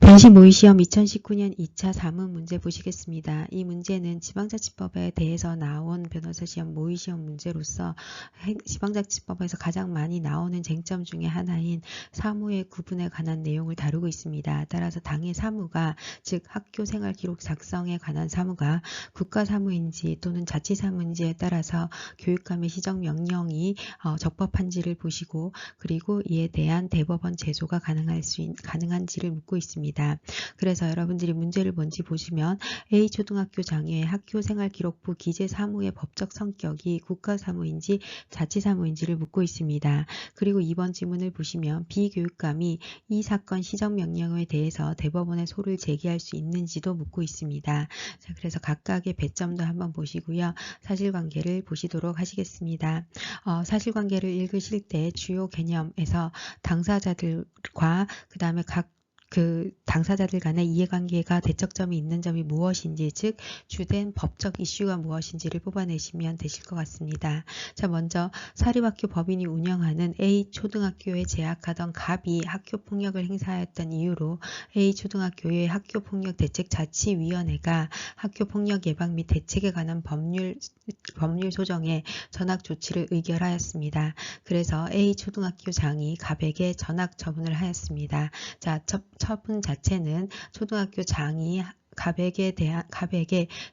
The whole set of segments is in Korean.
대시 모의시험 2019년 2차 3문 문제 보시겠습니다. 이 문제는 지방자치법에 대해서 나온 변호사시험 모의시험 문제로서 지방자치법에서 가장 많이 나오는 쟁점 중에 하나인 사무의 구분에 관한 내용을 다루고 있습니다. 따라서 당의 사무가, 즉 학교생활기록 작성에 관한 사무가 국가사무인지 또는 자치사무인지에 따라서 교육감의 시정명령이 적법한지를 보시고, 그리고 이에 대한 대법원 제소가 가능한지를 묻고 있습니다. 그래서 여러분들이 문제를 뭔지 보시면 A초등학교 장애의 학교생활기록부 기재사무의 법적 성격이 국가사무인지 자치사무인지를 묻고 있습니다. 그리고 2번 지문을 보시면 B교육감이 이 사건 시정명령에 대해서 대법원에 소를 제기할 수 있는지도 묻고 있습니다. 자, 그래서 각각의 배점도 한번 보시고요. 사실관계를 보시도록 하시겠습니다. 사실관계를 읽으실 때 주요 개념에서 당사자들과 그 다음에 각 당사자들 간의 이해관계가 대척점이 있는 점이 무엇인지, 즉 주된 법적 이슈가 무엇인지를 뽑아내시면 되실 것 같습니다. 자, 먼저 사립학교 법인이 운영하는 A초등학교에 재학하던 갑이 학교폭력을 행사하였던 이유로 A초등학교의 학교폭력대책자치위원회가 학교폭력 예방 및 대책에 관한 법률 소정에 전학 조치를 의결하였습니다. 그래서 A초등학교 장이 갑에게 전학 처분을 하였습니다. 자, 처분 자체는 초등학교 장이 갑에게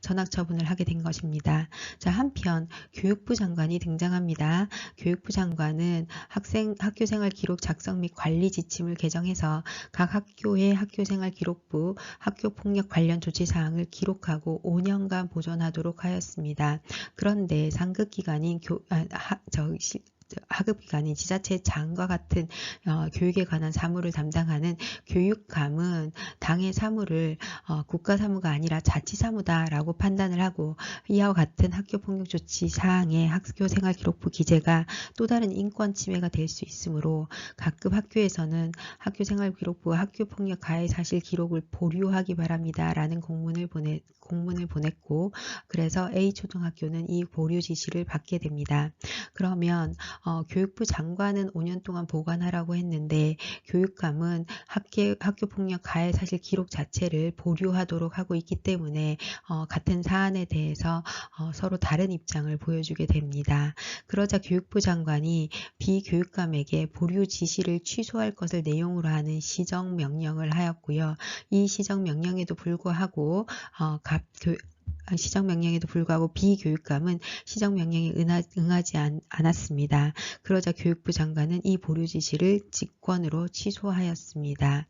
전학 처분을 하게 된 것입니다. 자, 한편 교육부 장관이 등장합니다. 교육부 장관은 학교생활 기록 작성 및 관리 지침을 개정해서 각 학교의 학교생활 기록부 학교폭력 관련 조치사항을 기록하고 5년간 보존하도록 하였습니다. 그런데 상급기관인 하급기관인 지자체 장과 같은 교육에 관한 사무를 담당하는 교육감은 당의 사무를 국가사무가 아니라 자치사무다라고 판단을 하고, 이와 같은 학교폭력 조치 사항의 학교생활기록부 기재가 또 다른 인권 침해가 될 수 있으므로 각급 학교에서는 학교생활기록부와 학교폭력 가해 사실 기록을 보류하기 바랍니다 라는 공문을 보냈고, 그래서 A초등학교는 이 보류 지시를 받게 됩니다. 그러면 교육부 장관은 5년 동안 보관하라고 했는데 교육감은 학교폭력 가해 사실 기록 자체를 보류하도록 하고 있기 때문에 같은 사안에 대해서 서로 다른 입장을 보여주게 됩니다. 그러자 교육부 장관이 비교육감에게 보류 지시를 취소할 것을 내용으로 하는 시정명령을 하였고요. 이 시정명령에도 불구하고 비교육감은 시정명령에 응하지 않았습니다. 그러자 교육부 장관은 이 보류 지시를 직권으로 취소하였습니다.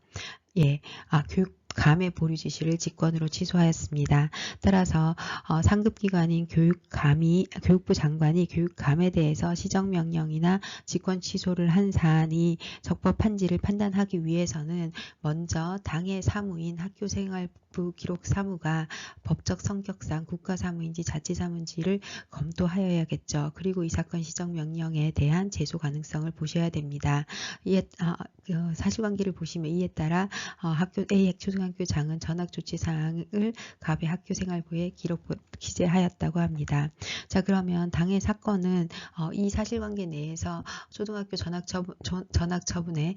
교육감의 보류 지시를 직권으로 취소하였습니다. 따라서 상급기관인 교육부 장관이 교육감에 대해서 시정명령이나 직권 취소를 한 사안이 적법한지를 판단하기 위해서는 먼저 당의 사무인 학교생활부 기록 사무가 법적 성격상 국가사무인지 자치사무인지를 검토하여야겠죠. 그리고 이 사건 시정명령에 대한 제소 가능성을 보셔야 됩니다. 사실관계를 보시면 이에 따라 A초등학교 장은 전학조치사항을 갑의 학교생활부에 기재하였다고 합니다. 자, 그러면 당의 사건은 이 사실관계 내에서 초등학교 전학처분의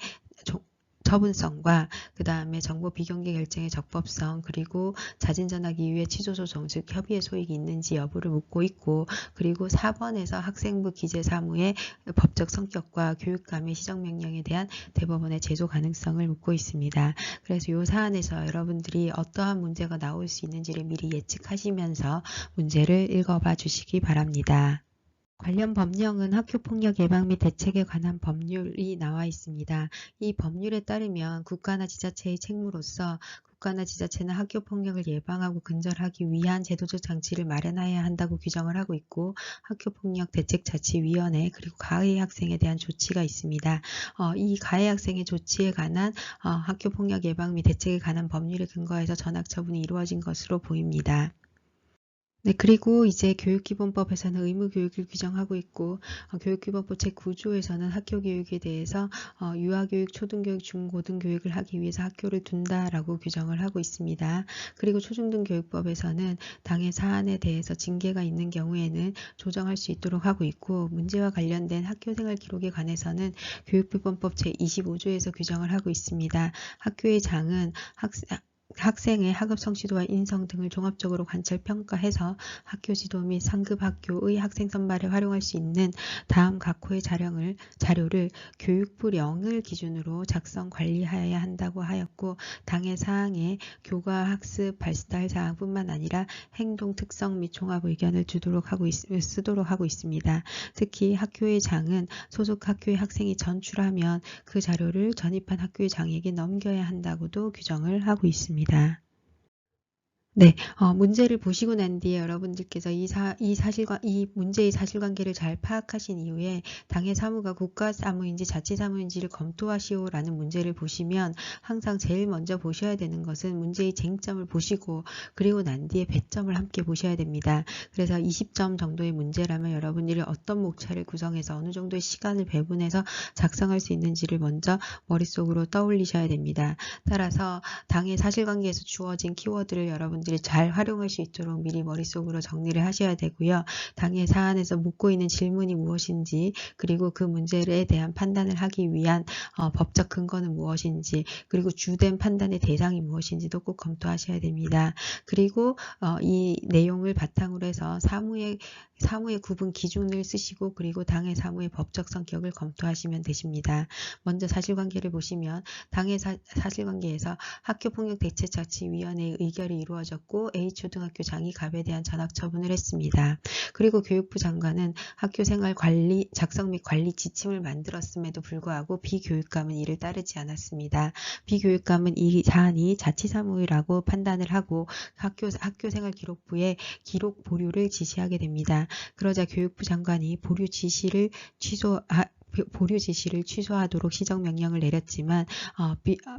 처분성과 그 다음에 정보 비공개 결정의 적법성, 그리고 자진전학 이후에 취소소송, 즉 협의의 소익이 있는지 여부를 묻고 있고, 그리고 4번에서 학생부 기재사무의 법적 성격과 교육감의 시정명령에 대한 대법원의 제소 가능성을 묻고 있습니다. 그래서 이 사안에서 여러분들이 어떠한 문제가 나올 수 있는지를 미리 예측하시면서 문제를 읽어봐 주시기 바랍니다. 관련 법령은 학교폭력 예방 및 대책에 관한 법률이 나와 있습니다. 이 법률에 따르면 국가나 지자체의 책무로서 국가나 지자체는 학교폭력을 예방하고 근절하기 위한 제도적 장치를 마련해야 한다고 규정을 하고 있고, 학교폭력 대책자치위원회 그리고 가해 학생에 대한 조치가 있습니다. 이 가해 학생의 조치에 관한 학교폭력 예방 및 대책에 관한 법률에 근거해서 전학 처분이 이루어진 것으로 보입니다. 네, 그리고 이제 교육기본법에서는 의무교육을 규정하고 있고, 교육기본법 제9조에서는 학교교육에 대해서 유아교육, 초등교육, 중고등교육을 하기 위해서 학교를 둔다라고 규정을 하고 있습니다. 그리고 초중등교육법에서는 당해 사안에 대해서 징계가 있는 경우에는 조정할 수 있도록 하고 있고, 문제와 관련된 학교생활 기록에 관해서는 교육기본법 제25조에서 규정을 하고 있습니다. 학교의 장은 학생의 학업 성취도와 인성 등을 종합적으로 관찰 평가해서 학교 지도 및 상급 학교의 학생 선발에 활용할 수 있는 다음 각호의 자료를 교육부령을 기준으로 작성 관리하여야 한다고 하였고, 당해 사항에 교과 학습 발달 사항뿐만 아니라 행동 특성 및 종합 의견을 쓰도록 하고 있습니다. 특히 학교의 장은 소속 학교의 학생이 전출하면 그 자료를 전입한 학교의 장에게 넘겨야 한다고도 규정을 하고 있습니다. 네, 문제를 보시고 난 뒤에 여러분들께서 이 문제의 사실관계를 잘 파악하신 이후에 당해 사무가 국가사무인지 자치사무인지를 검토하시오라는 문제를 보시면 항상 제일 먼저 보셔야 되는 것은 문제의 쟁점을 보시고 그리고 난 뒤에 배점을 함께 보셔야 됩니다. 그래서 20점 정도의 문제라면 여러분들이 어떤 목차를 구성해서 어느 정도의 시간을 배분해서 작성할 수 있는지를 먼저 머릿속으로 떠올리셔야 됩니다. 따라서 당해 사실관계에서 주어진 키워드를 여러분들이 잘 활용할 수 있도록 미리 머릿속으로 정리를 하셔야 되고요. 당해 사안에서 묻고 있는 질문이 무엇인지, 그리고 그 문제에 대한 판단을 하기 위한 법적 근거는 무엇인지, 그리고 주된 판단의 대상이 무엇인지도 꼭 검토하셔야 됩니다. 그리고 이 내용을 바탕으로 해서 사무의 구분 기준을 쓰시고 그리고 당해 사무의 법적 성격을 검토하시면 되십니다. 먼저 사실관계를 보시면 당해 사실관계에서 학교폭력대책자치위원회의 의결이 이루어졌고 A초등학교 장이 갑에 대한 전학 처분을 했습니다. 그리고 교육부 장관은 학교생활 작성 및 관리 지침을 만들었음에도 불구하고 B교육감은 이를 따르지 않았습니다. B교육감은 이 사안이 자치사무라고 판단을 하고 학교생활 기록부에 기록 보류를 지시하게 됩니다. 그러자 교육부 장관이 보류 지시를 취소하도록 시정명령을 내렸지만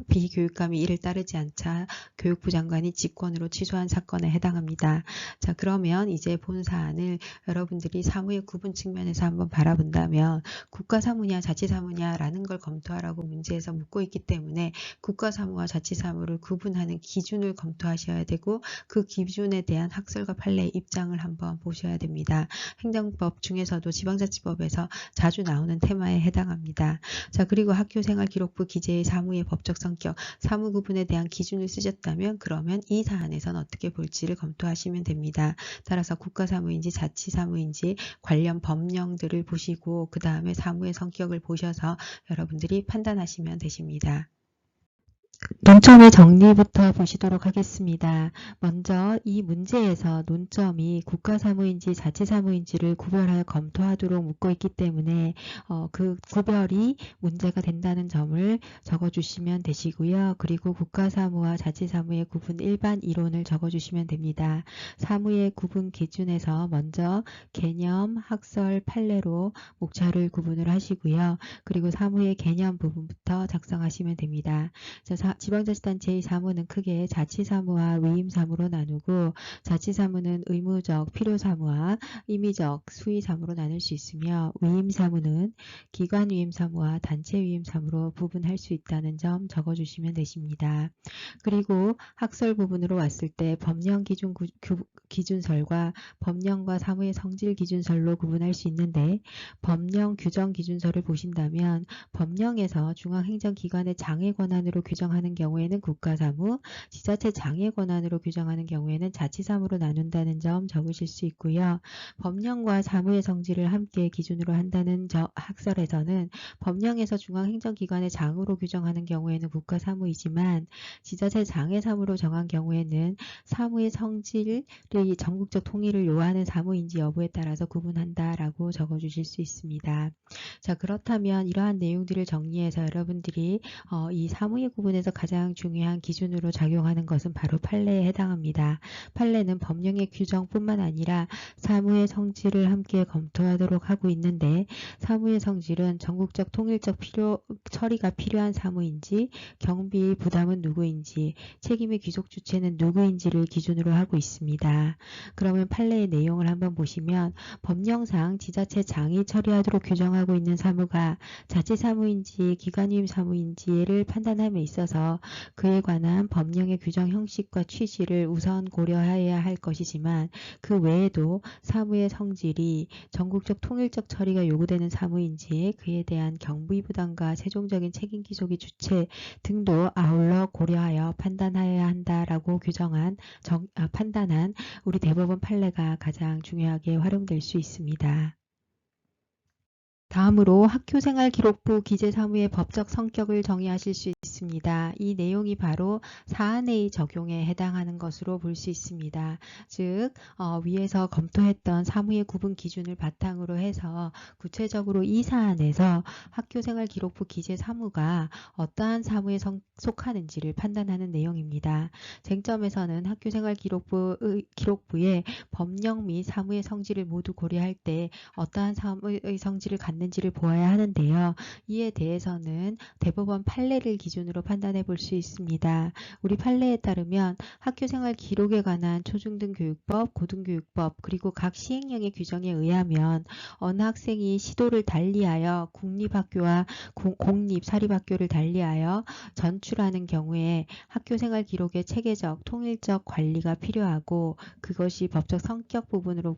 비교육감이 이를 따르지 않자 교육부 장관이 직권으로 취소한 사건에 해당합니다. 자, 그러면 이제 본 사안을 여러분들이 사무의 구분 측면에서 한번 바라본다면 국가사무냐 자치사무냐라는 걸 검토하라고 문제에서 묻고 있기 때문에 국가사무와 자치사무를 구분하는 기준을 검토하셔야 되고 그 기준에 대한 학설과 판례의 입장을 한번 보셔야 됩니다. 행정법 중에서도 지방자치법에서 자주 나오는 테마에 해당합니다. 자, 그리고 학교생활기록부 기재의 사무의 법적 성격, 사무 구분에 대한 기준을 쓰셨다면 그러면 이 사안에선 어떻게 볼지를 검토하시면 됩니다. 따라서 국가사무인지 자치사무인지 관련 법령들을 보시고 그 다음에 사무의 성격을 보셔서 여러분들이 판단하시면 되십니다. 논점의 정리부터 보시도록 하겠습니다. 먼저 이 문제에서 논점이 국가사무인지 자치사무인지를 구별하여 검토하도록 묻고 있기 때문에 그 구별이 문제가 된다는 점을 적어주시면 되시고요. 그리고 국가사무와 자치사무의 구분 일반 이론을 적어주시면 됩니다. 사무의 구분 기준에서 먼저 개념, 학설, 판례로 목차를 구분을 하시고요. 그리고 사무의 개념 부분부터 작성하시면 됩니다. 지방자치단체의 사무는 크게 자치사무와 위임사무로 나누고 자치사무는 의무적 필요사무와 임의적 수의사무로 나눌 수 있으며 위임사무는 기관위임사무와 단체위임사무로 구분할 수 있다는 점 적어주시면 되십니다. 그리고 학설 부분으로 왔을 때 법령 기준설과 법령과 사무의 성질 기준설로 구분할 수 있는데 법령 규정 기준설을 보신다면 법령에서 중앙행정기관의 장애 권한으로 규정하는 경우에는 국가사무, 지자체 장애 권한으로 규정하는 경우에는 자치사무로 나눈다는 점 적으실 수 있고요. 법령과 사무의 성질을 함께 기준으로 한다는 학설에서는 법령에서 중앙행정기관의 장으로 규정하는 경우에는 국가사무이지만 지자체 장애사무로 정한 경우에는 사무의 성질이 전국적 통일을 요하는 사무인지 여부에 따라서 구분한다라고 적어주실 수 있습니다. 자, 그렇다면 이러한 내용들을 정리해서 여러분들이 이 사무의 구분에서 판단에서 가장 중요한 기준으로 작용하는 것은 바로 판례에 해당합니다. 판례는 법령의 규정뿐만 아니라 사무의 성질을 함께 검토하도록 하고 있는데, 사무의 성질은 전국적 통일적 처리가 필요한 사무인지, 경비 부담은 누구인지, 책임의 귀속 주체는 누구인지를 기준으로 하고 있습니다. 그러면 판례의 내용을 한번 보시면, 법령상 지자체장이 처리하도록 규정하고 있는 사무가 자치사무인지 기관위임 사무인지를 판단함에 있어서 그에 관한 법령의 규정 형식과 취지를 우선 고려해야 할 것이지만, 그 외에도 사무의 성질이 전국적 통일적 처리가 요구되는 사무인지, 그에 대한 경비 부담과 세종적인 책임 기속의 주체 등도 아울러 고려하여 판단하여야 한다라고 판단한 우리 대법원 판례가 가장 중요하게 활용될 수 있습니다. 다음으로 학교생활기록부 기재사무의 법적 성격을 정의하실 수 있습니다. 이 내용이 바로 사안의 적용에 해당하는 것으로 볼 수 있습니다. 즉 위에서 검토했던 사무의 구분 기준을 바탕으로 해서 구체적으로 이 사안에서 학교생활기록부 기재사무가 어떠한 사무에 속하는지를 판단하는 내용입니다. 쟁점에서는 학교생활기록부의 법령 및 사무의 성질을 모두 고려할 때 어떠한 사무의 성질을 갖는지를 보아야 하는데요. 이에 대해서는 대법원 판례를 기준으로 판단해 볼 수 있습니다. 우리 판례에 따르면 학교생활 기록에 관한 초중등교육법, 고등교육법, 그리고 각 시행령의 규정에 의하면 어느 학생이 시도를 달리하여 국립학교와 공립사립학교를 달리하여 전출하는 경우에 학교생활 기록의 체계적, 통일적 관리가 필요하고, 그것이 법적 성격 부분으로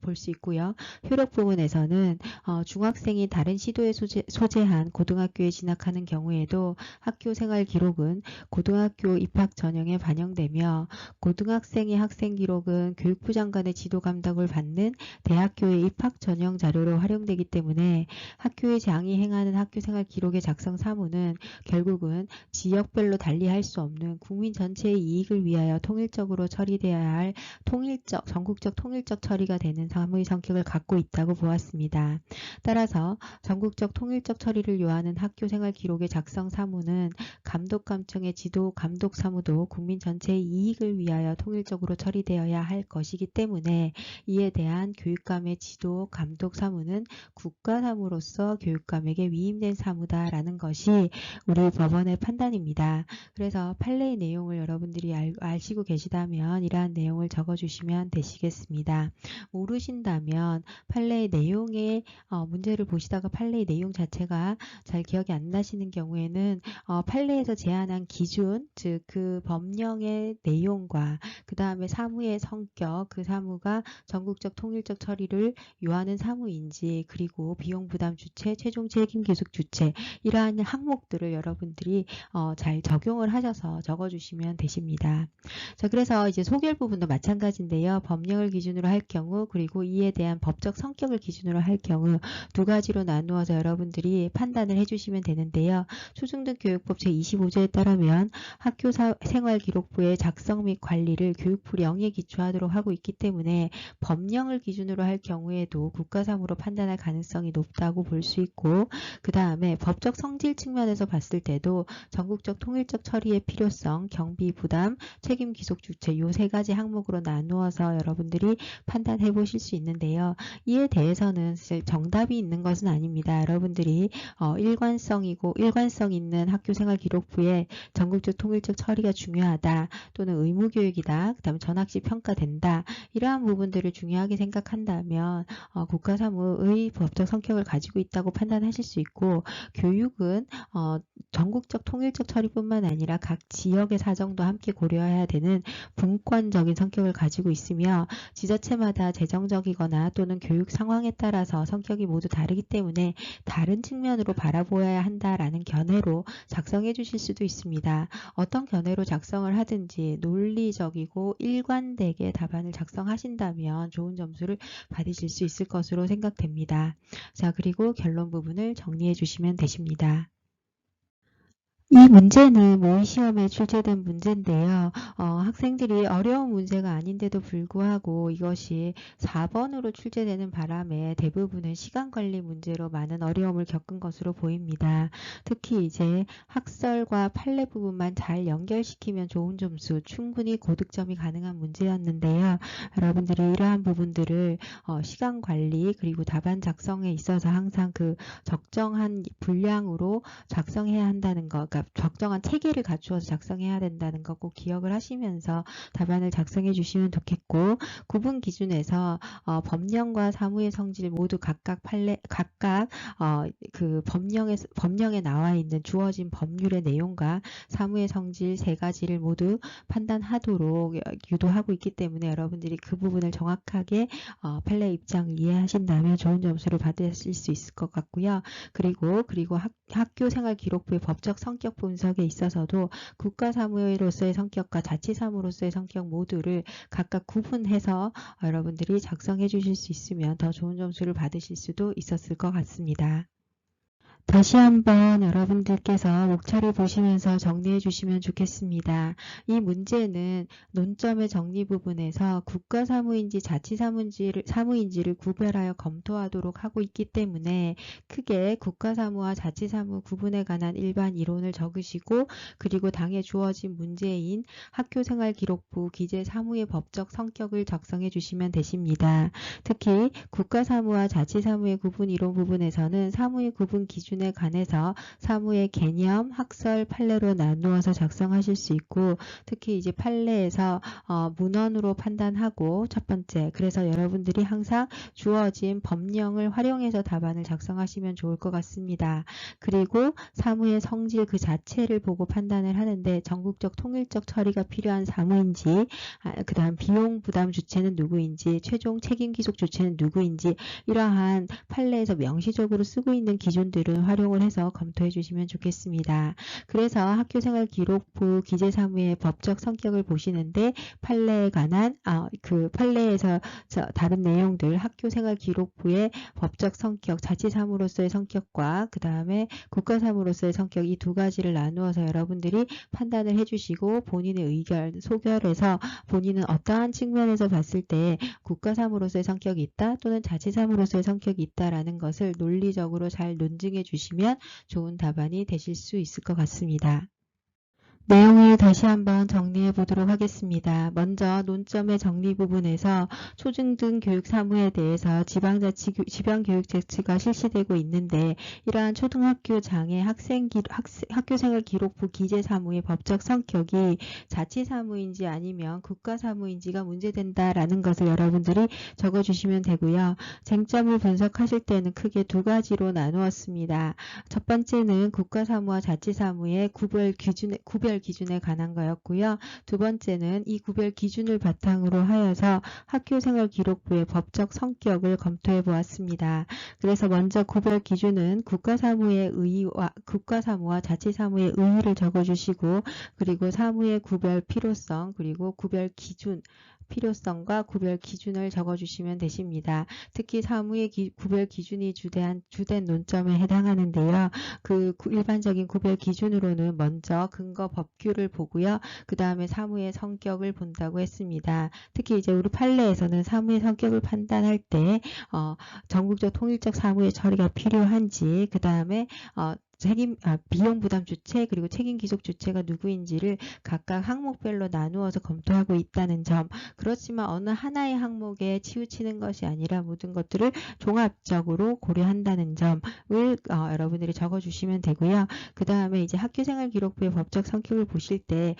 볼 수 있고요. 효력 부분에서는 중학생이 다른 시도에 소재한 고등학교에 진학하는 경우에도 학교생활 기록은 고등학교 입학 전형에 반영되며, 고등학생의 학생 기록은 교육부 장관의 지도 감독을 받는 대학교의 입학 전형 자료로 활용되기 때문에 학교의 장이 행하는 학교생활 기록의 작성 사무는 결국은 지역별로 달리할 수 없는 국민 전체의 이익을 위하여 통일적으로 처리되어야 할 전국적 통일적 처리가 되는 사무의 성격을 갖고 있다고 보았습니다. 따라서 전국적 통일적 처리를 요하는 학교생활 기록의 작성 사무는 감독감청의 지도 감독 사무도 국민 전체의 이익을 위하여 통일적으로 처리되어야 할 것이기 때문에, 이에 대한 교육감의 지도 감독 사무는 국가사무로서 교육감에게 위임된 사무다라는 것이 우리 법원의 판단입니다. 그래서 판례의 내용을 여러분들이 아시고 계시다면 이러한 내용을 적어주시면 되시겠습니다. 모르신다면 판례의 내용의 문제를 보시다가 판례의 내용 자체가 잘 기억이 안 나시는 경우에는 판례에서 제안한 기준, 즉 그 법령의 내용과 그 다음에 사무의 성격, 그 사무가 전국적 통일적 처리를 요하는 사무인지, 그리고 비용 부담 주체, 최종 책임 기속 주체, 이러한 항목들을 여러분들이 잘 적용을 하셔서 적어주시면 되십니다. 자, 그래서 이제 소결 부분도 마찬가지인데요. 법령을 기준으로 할 경우, 그리고 이에 대한 법적 성격을 기준으로 할 경우 두 가지로 나누어서 여러분들이 판단을 해주시면 되는데요. 초중등교육법 제25조에 따르면 학교생활기록부의 작성 및 관리를 교육부령에 기초하도록 하고 있기 때문에 법령을 기준으로 할 경우에도 국가사무로 판단할 가능성이 높다고 볼 수 있고, 그 다음에 법적 성질 측면에서 봤을 때도 전국적 통일적 처리의 필요성, 경비 부담, 책임 기속 주체, 이 세 가지 항목으로 나누어서 여러분들이 판단해 보실 수 있는데요. 이에 대해서는 정답이 있는 것은 아닙니다. 여러분들이 일관성 있는 학교생활기록부의 전국적 통일적 처리가 중요하다, 또는 의무교육이다, 그 다음에 전학시 평가된다, 이러한 부분들을 중요하게 생각한다면 국가사무의 법적 성격을 가지고 있다고 판단하실 수 있고, 교육은 전국적 통일적 처리뿐만 아니라 각 지역의 사정도 함께 고려해야 되는 분권적인 성격을 가지고 있으며, 지자체마다 재정적이거나 또는 교육 상황에 따라서 성격이 모두 다르기 때문에 다른 측면으로 바라보아야 한다라는 견해로 작성해 주실 수도 있습니다. 어떤 견해로 작성을 하든지 논리적이고 일관되게 답안을 작성하신다면 좋은 점수를 받으실 수 있을 것으로 생각됩니다. 자, 그리고 결론 부분을 정리해 주시면 되십니다. 이 문제는 모의시험에 출제된 문제인데요. 학생들이 어려운 문제가 아닌데도 불구하고 이것이 4번으로 출제되는 바람에 대부분은 시간관리 문제로 많은 어려움을 겪은 것으로 보입니다. 특히 이제 학설과 판례 부분만 잘 연결시키면 좋은 점수, 충분히 고득점이 가능한 문제였는데요. 여러분들이 이러한 부분들을 시간관리 그리고 답안 작성에 있어서 항상 그 적정한 분량으로 작성해야 한다는 거, 그러니까 적정한 체계를 갖추어서 작성해야 된다는 거 꼭 기억을 하시면서 답안을 작성해 주시면 좋겠고, 구분 기준에서 법령과 사무의 성질 모두 각각 그 법령에 나와 있는 주어진 법률의 내용과 사무의 성질 세 가지를 모두 판단하도록 유도하고 있기 때문에 여러분들이 그 부분을 정확하게 판례 입장을 이해하신다면 좋은 점수를 받으실 수 있을 것 같고요. 그리고 학교생활 기록부의 법적 성격 분석에 있어서도 국가사무로서의 성격과 자치사무로서의 성격 모두를 각각 구분해서 여러분들이 작성해 주실 수 있으면 더 좋은 점수를 받으실 수도 있었을 것 같습니다. 다시 한번 여러분들께서 목차를 보시면서 정리해 주시면 좋겠습니다. 이 문제는 논점의 정리 부분에서 국가사무인지 자치사무인지를 구별하여 검토하도록 하고 있기 때문에 크게 국가사무와 자치사무 구분에 관한 일반 이론을 적으시고, 그리고 당에 주어진 문제인 학교생활기록부 기재사무의 법적 성격을 작성해 주시면 되십니다. 특히 국가사무와 자치사무의 구분 이론 부분에서는 사무의 구분 기준에 관해서 사무의 개념, 학설, 판례로 나누어서 작성하실 수 있고, 특히 이제 판례에서 문헌으로 판단하고, 첫 번째, 그래서 여러분들이 항상 주어진 법령을 활용해서 답안을 작성하시면 좋을 것 같습니다. 그리고 사무의 성질 그 자체를 보고 판단을 하는데 전국적 통일적 처리가 필요한 사무인지, 그 다음 비용 부담 주체는 누구인지, 최종 책임 기속 주체는 누구인지, 이러한 판례에서 명시적으로 쓰고 있는 기준들은 활용을 해서 검토해 주시면 좋겠습니다. 그래서 학교생활기록부 기재사무의 법적 성격을 보시는데 판례에 관한 그 판례에서 다른 내용들, 학교생활기록부의 법적 성격, 자치사무로서의 성격과 그 다음에 국가사무로서의 성격, 이 두 가지를 나누어서 여러분들이 판단을 해주시고 본인의 의견, 소결해서 본인은 어떠한 측면에서 봤을 때 국가사무로서의 성격이 있다 또는 자치사무로서의 성격이 있다라는 것을 논리적으로 잘 논증해 주시면 좋은 답안이 되실 수 있을 것 같습니다. 내용을 다시 한번 정리해 보도록 하겠습니다. 먼저 논점의 정리 부분에서 초중등 교육 사무에 대해서 지방교육자치가 실시되고 있는데, 이러한 초등학교 장애 학교생활 기록부 기재 사무의 법적 성격이 자치사무인지 아니면 국가사무인지가 문제된다라는 것을 여러분들이 적어주시면 되고요. 쟁점을 분석하실 때는 크게 두 가지로 나누었습니다. 첫 번째는 국가사무와 자치사무의 구별 기준에 관한 거였고요. 두 번째는 이 구별 기준을 바탕으로 하여서 학교생활 기록부의 법적 성격을 검토해 보았습니다. 그래서 먼저 구별 기준은 국가사무와 자치사무의 의의를 적어주시고, 그리고 사무의 구별 필요성, 그리고 구별 기준 필요성과 구별 기준을 적어주시면 되십니다. 특히 사무의 구별 기준이 주된 논점에 해당하는데요. 그 일반적인 구별 기준으로는 먼저 근거 법규를 보고요. 그 다음에 사무의 성격을 본다고 했습니다. 특히 이제 우리 판례에서는 사무의 성격을 판단할 때 전국적 통일적 사무의 처리가 필요한지, 그 다음에 비용 부담 주체 그리고 책임 기속 주체가 누구인지를 각각 항목별로 나누어서 검토하고 있다는 점, 그렇지만 어느 하나의 항목에 치우치는 것이 아니라 모든 것들을 종합적으로 고려한다는 점을 여러분들이 적어주시면 되고요. 그 다음에 이제 학교생활 기록부의 법적 성격을 보실 때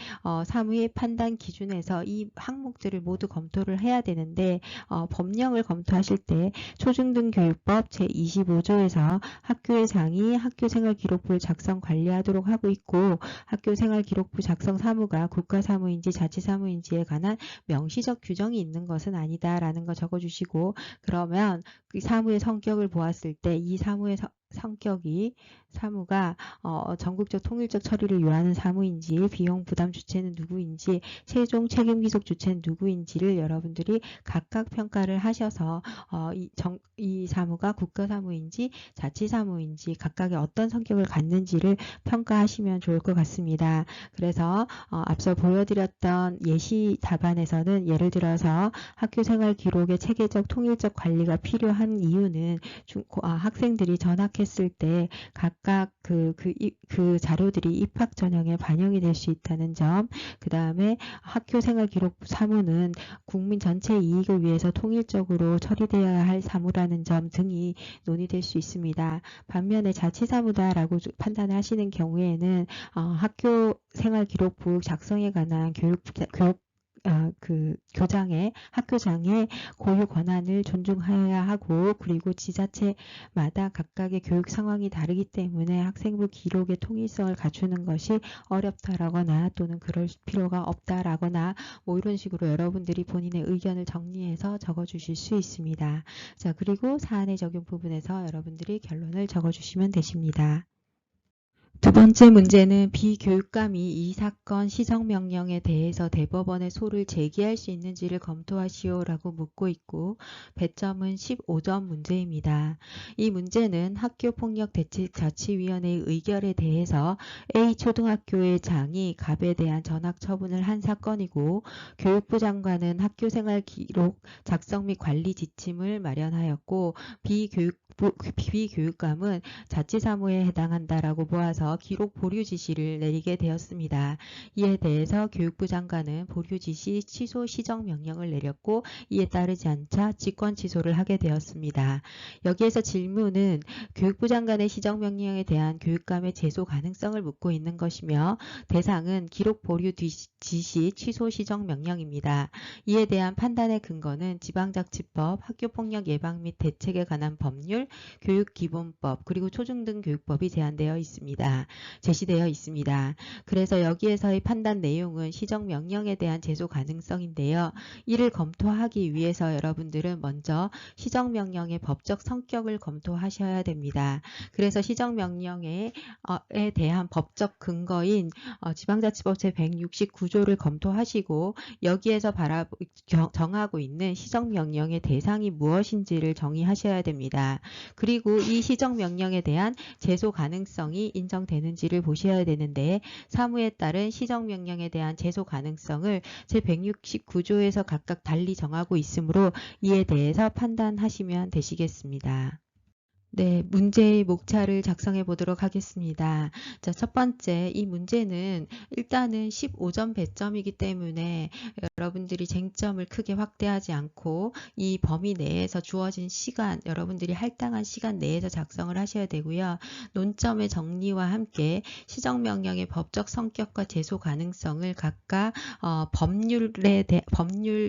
사무의 판단 기준에서 이 항목들을 모두 검토를 해야 되는데, 법령을 검토하실 때 초중등 교육법 제25조에서 학교의 장이 학교생활 기록부를 작성 관리하도록 하고 있고, 학교생활기록부 작성 사무가 국가사무인지 자치사무인지에 관한 명시적 규정이 있는 것은 아니다라는 거 적어주시고, 그러면 그 사무의 성격을 보았을 때 이 사무의 성격이 사무가 전국적 통일적 처리를 요하는 사무인지, 비용 부담 주체는 누구인지, 최종 책임 귀속 주체는 누구인지를 여러분들이 각각 평가를 하셔서 이 사무가 국가사무인지 자치사무인지 각각의 어떤 성격을 갖는지를 평가하시면 좋을 것 같습니다. 그래서 앞서 보여드렸던 예시 답안에서는 예를 들어서 학교생활 기록의 체계적 통일적 관리가 필요한 이유는 학생들이 전학했을 때 각각 그 자료들이 입학 전형에 반영이 될 수 있다는 점, 그 다음에 학교생활기록 사무는 국민 전체 이익을 위해서 통일적으로 처리되어야 할 사무라는 점 등이 논의될 수 있습니다. 반면에 자치사무다라고 판단을 하시는 경우에는 학교생활기록부 작성에 관한 학교장의 고유 권한을 존중해야 하고, 그리고 지자체마다 각각의 교육 상황이 다르기 때문에 학생부 기록의 통일성을 갖추는 것이 어렵다라거나 또는 그럴 필요가 없다라거나 뭐 이런 식으로 여러분들이 본인의 의견을 정리해서 적어주실 수 있습니다. 자, 그리고 사안의 적용 부분에서 여러분들이 결론을 적어주시면 되십니다. 두 번째 문제는 비교육감이 이 사건 시정명령에 대해서 대법원에 소를 제기할 수 있는지를 검토하시오라고 묻고 있고, 배점은 15점 문제입니다. 이 문제는 학교폭력대책자치위원회의 의결에 대해서 A 초등학교의 장이 갑에 대한 전학 처분을 한 사건이고, 교육부 장관은 학교생활 기록 작성 및 관리 지침을 마련하였고, 비교육감은 자치사무에 해당한다라고 보아서 기록 보류 지시를 내리게 되었습니다. 이에 대해서 교육부 장관은 보류 지시 취소 시정 명령을 내렸고, 이에 따르지 않자 직권 취소를 하게 되었습니다. 여기에서 질문은 교육부 장관의 시정 명령에 대한 교육감의 제소 가능성을 묻고 있는 것이며, 대상은 기록 보류 지시 취소 시정 명령입니다. 이에 대한 판단의 근거는 지방자치법, 학교폭력 예방 및 대책에 관한 법률, 교육기본법, 그리고 초중등교육법이 제시되어 있습니다. 그래서 여기에서의 판단 내용은 시정명령에 대한 제소 가능성인데요. 이를 검토하기 위해서 여러분들은 먼저 시정명령의 법적 성격을 검토하셔야 됩니다. 그래서 시정명령에 대한 법적 근거인 지방자치법 제169조를 검토하시고, 여기에서 정하고 있는 시정명령의 대상이 무엇인지를 정의하셔야 됩니다. 그리고 이 시정명령에 대한 제소 가능성이 인정되는지를 보셔야 되는데, 사무에 따른 시정명령에 대한 제소 가능성을 제169조에서 각각 달리 정하고 있으므로 이에 대해서 판단하시면 되시겠습니다. 네, 문제의 목차를 작성해 보도록 하겠습니다. 자, 첫 번째, 이 문제는 일단은 15점 배점이기 때문에 여러분들이 쟁점을 크게 확대하지 않고 이 범위 내에서 주어진 시간, 여러분들이 할당한 시간 내에서 작성을 하셔야 되고요. 논점의 정리와 함께 시정명령의 법적 성격과 제소 가능성을 각각 법률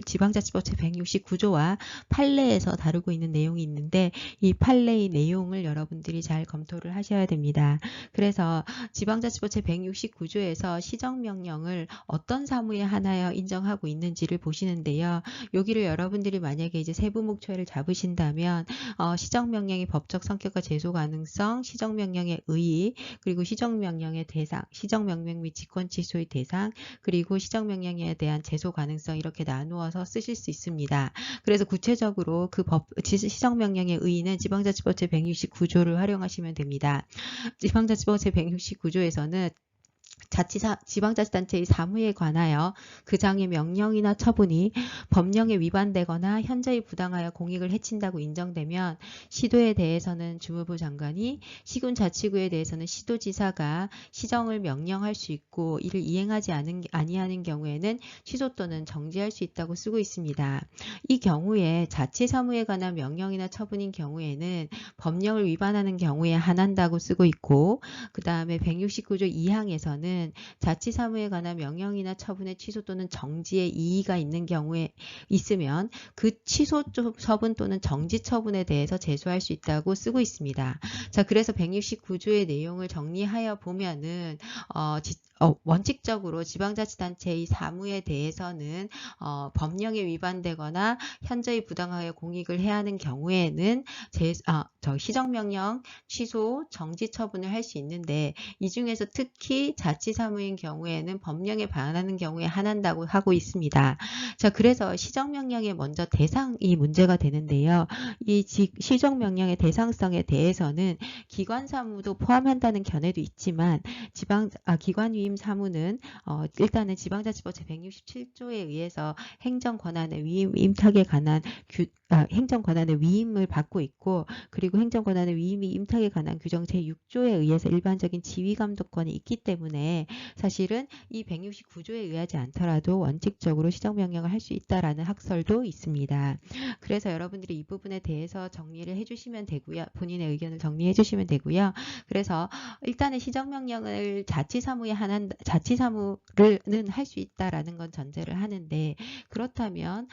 지방자치법 제169조와 판례에서 다루고 있는 내용이 있는데, 이 판례의 내용을 여러분들이 잘 검토를 하셔야 됩니다. 그래서 지방자치법 제169조에서 시정명령을 어떤 사무에 한하여 인정하고 있는지를 보시는데요. 여기를 여러분들이 만약에 이제 세부목표를 잡으신다면 시정명령의 법적 성격과 제소 가능성, 시정명령의 의의, 그리고 시정명령의 대상, 시정명령 및 직권취소의 대상, 그리고 시정명령에 대한 제소 가능성, 이렇게 나누어서 쓰실 수 있습니다. 그래서 구체적으로 시정명령의 의의는 지방자치법 제169조를 활용하시면 됩니다. 지방자치법 제169조에서는 지방자치단체의 사무에 관하여 그 장의 명령이나 처분이 법령에 위반되거나 현저히 부당하여 공익을 해친다고 인정되면 시도에 대해서는 주무부 장관이, 시군자치구에 대해서는 시도지사가 시정을 명령할 수 있고, 이를 이행하지 아니하는 경우에는 취소 또는 정지할 수 있다고 쓰고 있습니다. 이 경우에 자치사무에 관한 명령이나 처분인 경우에는 법령을 위반하는 경우에 한한다고 쓰고 있고, 그 다음에 169조 2항에서는 경우에는 자치사무에 관한 명령이나 처분의 취소 또는 정지의 이의가 있는 경우에 있으면 그 취소 처분 또는 정지 처분에 대해서 제소할 수 있다고 쓰고 있습니다. 자, 그래서 169조의 내용을 정리하여 보면은 원칙적으로 지방자치단체의 사무에 대해서는 법령에 위반되거나 현저히 부당하게 공익을 해야 하는 경우에는 시정명령 취소 정지 처분을 할 수 있는데, 이 중에서 특히 자치사무인 경우에는 법령에 반하는 경우에 한한다고 하고 있습니다. 자, 그래서 시정명령의 먼저 대상이 문제가 되는데요. 이 시정명령의 대상성에 대해서는 기관사무도 포함한다는 견해도 있지만 기관위임 사무는 일단은 지방자치법 제167조에 의해서 행정권한의 위임 임탁에 관한 행정권한의 위임을 받고 있고, 그리고 행정권한의 위임이 임탁에 관한 규정 제6조에 의해서 일반적인 지휘감독권이 있기 때문에 사실은 이 169조에 의하지 않더라도 원칙적으로 시정명령을 할 수 있다라는 학설도 있습니다. 그래서 여러분들이 이 부분에 대해서 정리를 해주시면 되고요. 본인의 의견을 정리해 주시면 되고요. 그래서 일단은 시정명령을 자치사무는 할 수 있다라는 건 전제를 하는데, 그렇다면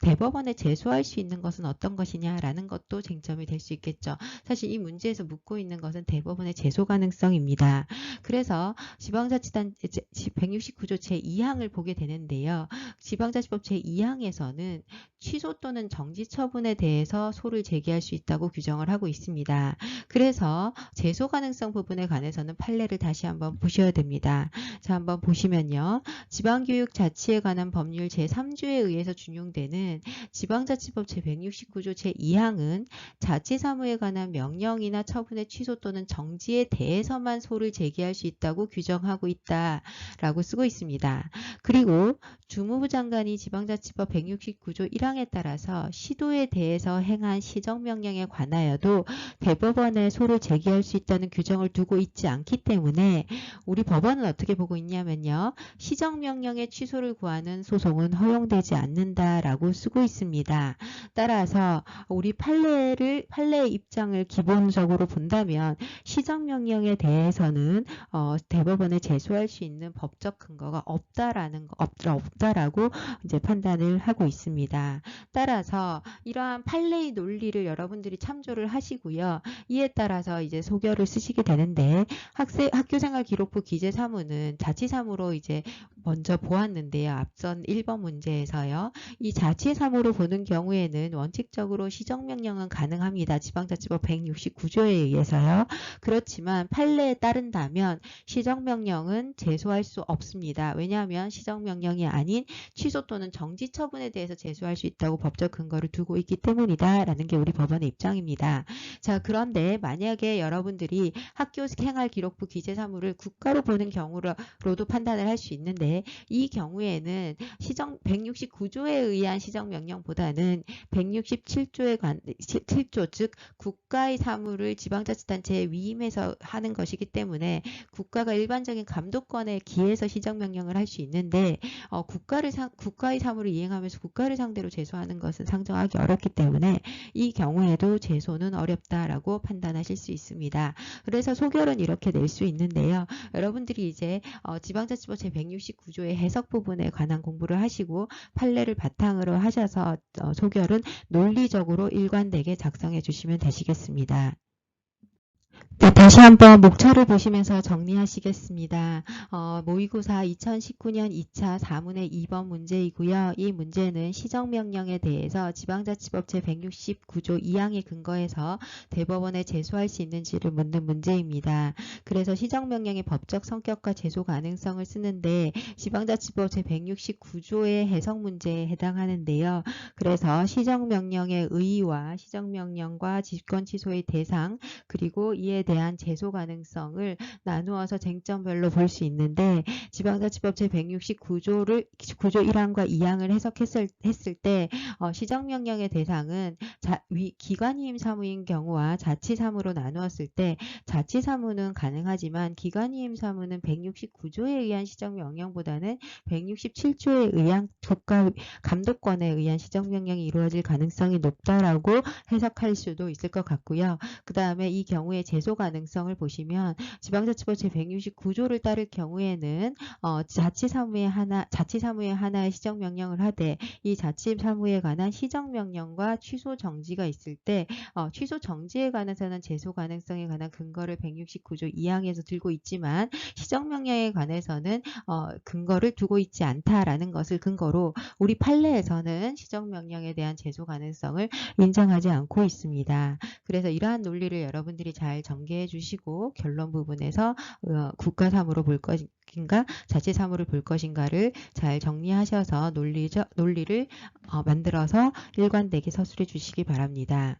대법원에 제소할 수 있는 것은 어떤 것이냐라는 것도 쟁점이 될 수 있겠죠. 사실 이 문제에서 묻고 있는 것은 대법원의 제소 가능성입니다. 그래서 지방자치단체 169조 제2항을 보게 되는데요. 지방자치법 제2항에서는 취소 또는 정지 처분에 대해서 소를 제기할 수 있다고 규정을 하고 있습니다. 그래서 제소 가능성 부분에 관해서는 판례를 다시 한번 보셔야 됩니다. 자, 한번 보시면요. 지방교육 자치에 관한 법률 제3조에 의해서 준용되는 지방자치법 제169조 제2항은 자치사무에 관한 명령이나 처분의 취소 또는 정지에 대해서만 소를 제기할 수 있다고 규정하고 있다라고 쓰고 있습니다. 그리고 주무부 장관이 지방자치법 169조 1항에 따라서 시도에 대해서 행한 시정명령에 관하여도 대법원에 소를 제기할 수 있다는 규정을 두고 있지 않기 때문에 우리 법원은 어떻게 보고 있냐면요. 시정명령의 취소를 구하는 소송은 허용되지 않는다라고 쓰고 있습니다. 따라서 우리 판례의 입장을 기본적으로 본다면 시정명령에 대해서는 대법원에 제소할 수 있는 법적 근거가 없다라고 이제 판단을 하고 있습니다. 따라서 이러한 판례의 논리를 여러분들이 참조를 하시고요. 이에 따라서 이제 소결을 쓰시게 되는데, 학교생활기록부 기재사무는 자치사무로 이제 먼저 보았는데요. 앞선 1번 문제에서요. 이 자치사무로 보는 경우에는 원칙적으로 시정명령은 가능합니다. 지방자치법 169조에 의해서요. 그렇지만 판례에 따른다면 시정명령은 제소할 수 없습니다. 왜냐하면 시정명령이 아닌 취소 또는 정지 처분에 대해서 제소할 수 있다고 법적 근거를 두고 있기 때문이다 라는 게 우리 법원의 입장입니다. 자, 그런데 만약에 여러분들이 학교생활기록부 기재사무를 국가로 보는 경우로도 판단을 할 수 있는데, 이 경우에는 169조에 의한 시정명령보다는 167조 즉 국가의 사무를 지방자치단체에 위임해서 하는 것이기 때문에 국가가 일반적인 감독권에 기해서 시정명령을 할 수 있는데, 국가의 사무를 이행하면서 국가를 상대로 제소하는 것은 상정하기 어렵기 때문에 이 경우에도 제소는 어렵다라고 판단하실 수 있습니다. 그래서 소결은 이렇게 낼 수 있는데요. 여러분들이 이제 지방자치법 제169조의 해석 부분에 관한 공부를 하시고 판례를 바탕으로 하셔서 소결은 논리적으로 일관되게 작성해 주시면 되시겠습니다. 네, 다시 한번 목차를 보시면서 정리하시겠습니다. 모의고사 2019년 2차 4문의 2번 문제이고요. 이 문제는 시정명령에 대해서 지방자치법 제169조 2항에 근거해서 대법원에 제소할 수 있는지를 묻는 문제입니다. 그래서 시정명령의 법적 성격과 제소 가능성을 쓰는데 지방자치법 제169조의 해석 문제에 해당하는데요. 그래서 시정명령의 의의와 시정명령과 집권취소의 대상, 그리고 이에 대한 제소 가능성을 나누어서 쟁점별로 볼 수 있는데, 지방자치법 제169조를 9조 1항과 2항을 해석했을 때 시정명령의 대상은 기관위임 사무인 경우와 자치사무로 나누었을 때 자치사무는 가능하지만 기관위임 사무는 169조에 의한 시정명령보다는 167조에 의한 국가 감독권에 의한 시정명령이 이루어질 가능성이 높다라고 해석할 수도 있을 것 같고요. 그 다음에 이 경우에 제소 가능성을 보시면 지방자치법 제169조를 따를 경우에는 자치사무의 하나의 시정명령을 하되 이 자치사무에 관한 시정명령과 취소 정지가 있을 때 취소 정지에 관해서는 제소 가능성에 관한 근거를 169조 2항에서 들고 있지만 시정명령에 관해서는 근거를 두고 있지 않다라는 것을 근거로 우리 판례에서는 시정명령에 대한 제소 가능성을 인정하지 않고 있습니다. 그래서 이러한 논리를 여러분들이 잘 전개해 주시고 결론 부분에서 국가사무로 볼 것인가 자치사무를 볼 것인가를 잘 정리하셔서 논리를 만들어서 일관되게 서술해 주시기 바랍니다.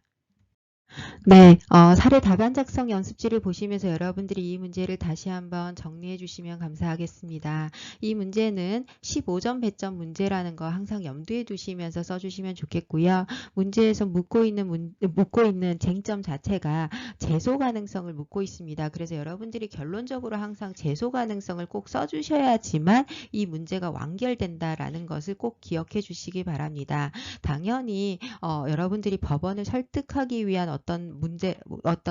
네, 사례 답안 작성 연습지를 보시면서 여러분들이 이 문제를 다시 한번 정리해 주시면 감사하겠습니다. 이 문제는 15점 배점 문제라는 거 항상 염두에 두시면서 써주시면 좋겠고요. 문제에서 묻고 있는 쟁점 자체가 제소 가능성을 묻고 있습니다. 그래서 여러분들이 결론적으로 항상 제소 가능성을 꼭 써주셔야지만 이 문제가 완결된다라는 것을 꼭 기억해 주시기 바랍니다. 당연히 여러분들이 법원을 설득하기 위한 어떤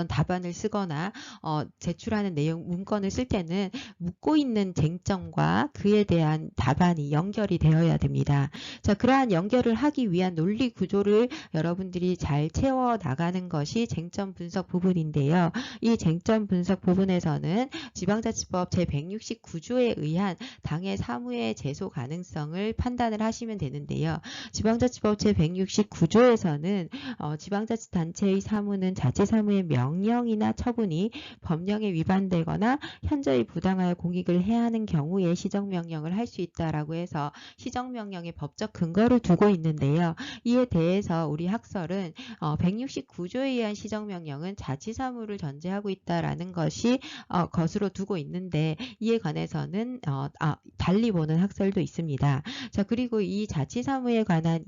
답안을 쓰거나 제출하는 내용 문건을 쓸 때는 묻고 있는 쟁점과 그에 대한 답안이 연결이 되어야 됩니다. 자, 그러한 연결을 하기 위한 논리 구조를 여러분들이 잘 채워 나가는 것이 쟁점 분석 부분인데요. 이 쟁점 분석 부분에서는 지방자치법 제169조에 의한 당의 사무의 제소 가능성을 판단을 하시면 되는데요. 지방자치법 제169조에서는 지방자치단체의 사무는 자치사무의 명령이나 처분이 법령에 위반되거나 현저히 부당하여 공익을 해하는 경우에 시정명령을 할 수 있다라고 해서 시정명령의 법적 근거를 두고 있는데요. 이에 대해서 우리 학설은 169조에 의한 시정명령은 자치사무를 전제하고 있다라는 것이 것으로 두고 있는데 이에 관해서는 달리 보는 학설도 있습니다. 자, 그리고 이 자치사무에 관한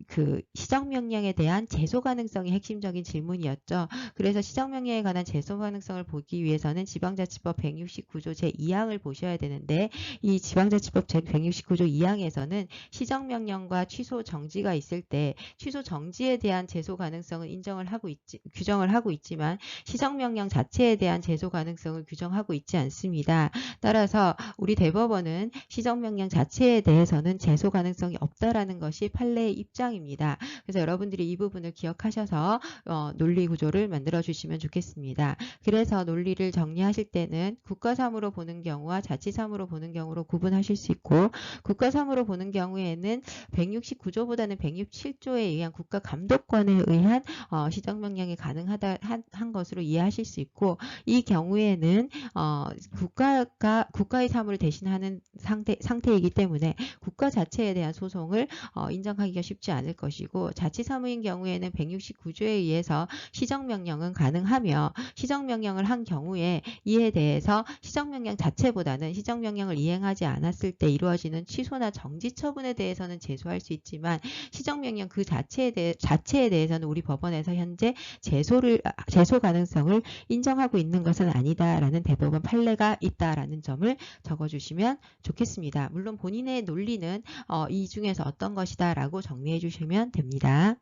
그 시정명령에 대한 제소 가능성이 핵심적인 질문이었죠. 그래서 시정명령에 관한 제소 가능성을 보기 위해서는 지방자치법 169조 제2항을 보셔야 되는데 이 지방자치법 제169조 2항에서는 시정명령과 취소 정지가 있을 때 취소 정지에 대한 제소 가능성은 규정을 하고 있지만 시정명령 자체에 대한 제소 가능성을 규정하고 있지 않습니다. 따라서 우리 대법원은 시정명령 자체에 대해서는 제소 가능성이 없다라는 것이 판례의 입장입니다. 그래서 여러분들이 이 부분을 기억하셔서 논리 구조를 만들어 주시면 좋겠습니다. 그래서 논리를 정리하실 때는 국가사무로 보는 경우와 자치사무로 보는 경우로 구분하실 수 있고 국가사무로 보는 경우에는 169조보다는 167조에 의한 국가감독권에 의한 시정명령이 가능하다 한 것으로 이해하실 수 있고 이 경우에는 국가의 사무를 대신하는 상태이기 때문에 국가 자체에 대한 소송을 인정하기가 쉽지 않을 것이고 자치사무인 경우에는 169조에 의해서 시정명령은 가능하며 시정명령을 한 경우에 이에 대해서 시정명령 자체보다는 시정명령을 이행하지 않았을 때 이루어지는 취소나 정지 처분에 대해서는 제소할 수 있지만 시정명령 그 자체에 대해서는 우리 법원에서 현재 제소 가능성을 인정하고 있는 것은 아니다라는 대법원 판례가 있다라는 점을 적어주시면 좋겠습니다. 물론 본인의 논리는 이 중에서 어떤 것이다라고 정리해 주시면 됩니다.